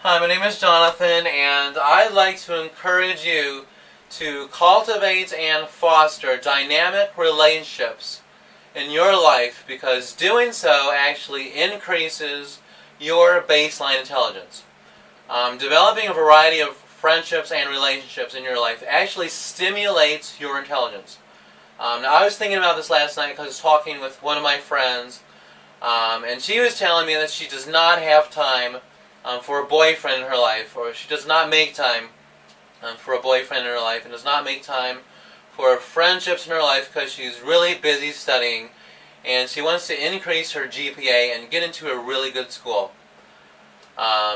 Hi, my name is Jonathan, and I'd like to encourage you to cultivate and foster dynamic relationships in your life, because doing so actually increases your baseline intelligence. Developing a variety of friendships and relationships in your life actually stimulates your intelligence. Now, I was thinking about this last night because I was talking with one of my friends, and she was telling me that she does not have time for a boyfriend in her life, or she does not make time for a boyfriend in her life, and does not make time for friendships in her life because she's really busy studying, and she wants to increase her GPA and get into a really good school.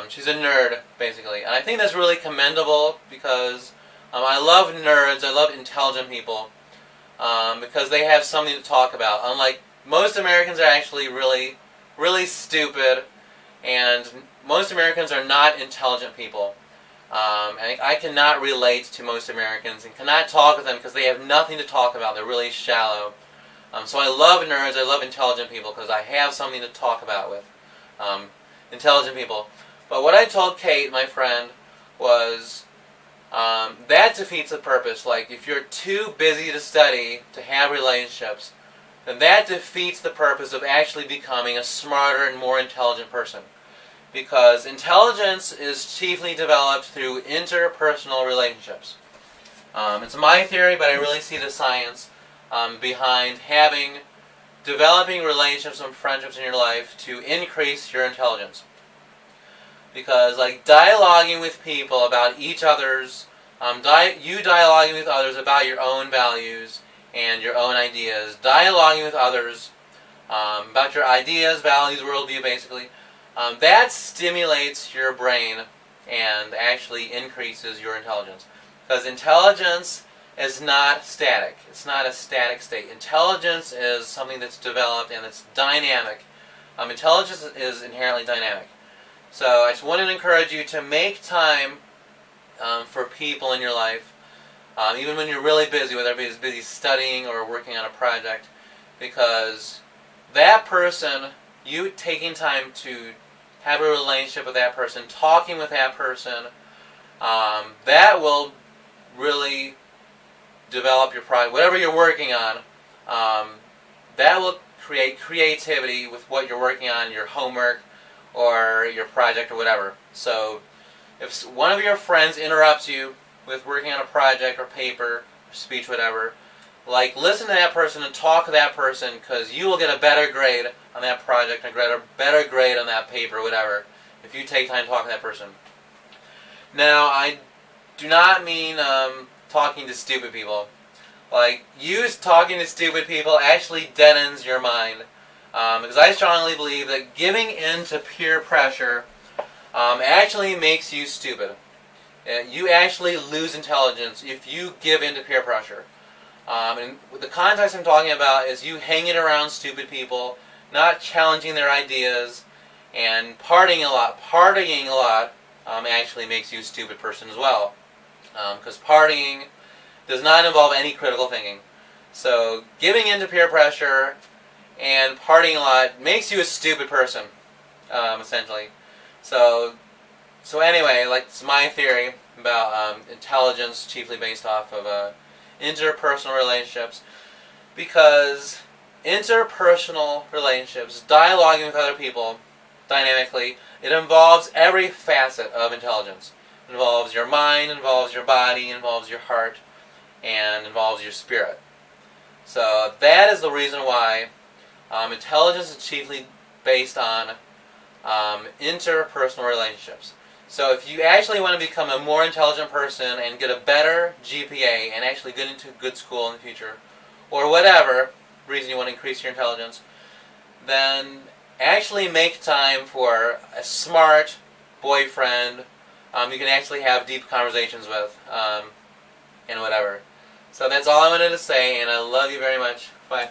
She's a nerd, basically, and I think that's really commendable because I love nerds, I love intelligent people, because they have something to talk about. Unlike most Americans are actually really stupid, and most Americans are not intelligent people. And I cannot relate to most Americans and cannot talk with them because they have nothing to talk about. They're really shallow. So I love nerds, I love intelligent people because I have something to talk about with intelligent people. But what I told Kate, my friend, was that defeats the purpose. Like, if you're too busy to study to have relationships, then that defeats the purpose of actually becoming a smarter and more intelligent person. Because intelligence is chiefly developed through interpersonal relationships. It's my theory, but I really see the science behind developing relationships and friendships in your life to increase your intelligence. Because, like, dialoguing with people about each other's, you dialoguing with others about your own values and your own ideas, dialoguing with others about your ideas, values, worldview, basically, that stimulates your brain and actually increases your intelligence. Because intelligence is not static. It's not a static state. Intelligence is something that's developed and it's dynamic. Intelligence is inherently dynamic. So I just wanted to encourage you to make time for people in your life, even when you're really busy, whether it's busy studying or working on a project, because that person, you taking time to have a relationship with that person, talking with that person, that will really develop your project. Whatever you're working on, that will create creativity with what you're working on, your homework or your project or whatever. So if one of your friends interrupts you with working on a project or paper or speech, whatever, like, listen to that person and talk to that person, because you will get a better grade on that project and a better grade on that paper, whatever, if you take time to talk to that person. Now, I do not mean talking to stupid people. Like, talking to stupid people actually deadens your mind, because I strongly believe that giving in to peer pressure actually makes you stupid. You actually lose intelligence if you give in to peer pressure. And the context I'm talking about is you hanging around stupid people, not challenging their ideas, and partying a lot. Partying a lot actually makes you a stupid person as well, because partying does not involve any critical thinking. So giving in to peer pressure and partying a lot makes you a stupid person, essentially. So anyway, like, it's my theory about intelligence, chiefly based off of interpersonal relationships, because interpersonal relationships, dialoguing with other people dynamically, it involves every facet of intelligence. It involves your mind, involves your body, involves your heart, and involves your spirit. So that is the reason why intelligence is chiefly based on interpersonal relationships. So if you actually want to become a more intelligent person and get a better GPA and actually get into good school in the future, or whatever reason you want to increase your intelligence, then actually make time for a smart boyfriend you can actually have deep conversations with, and whatever. So that's all I wanted to say, and I love you very much. Bye.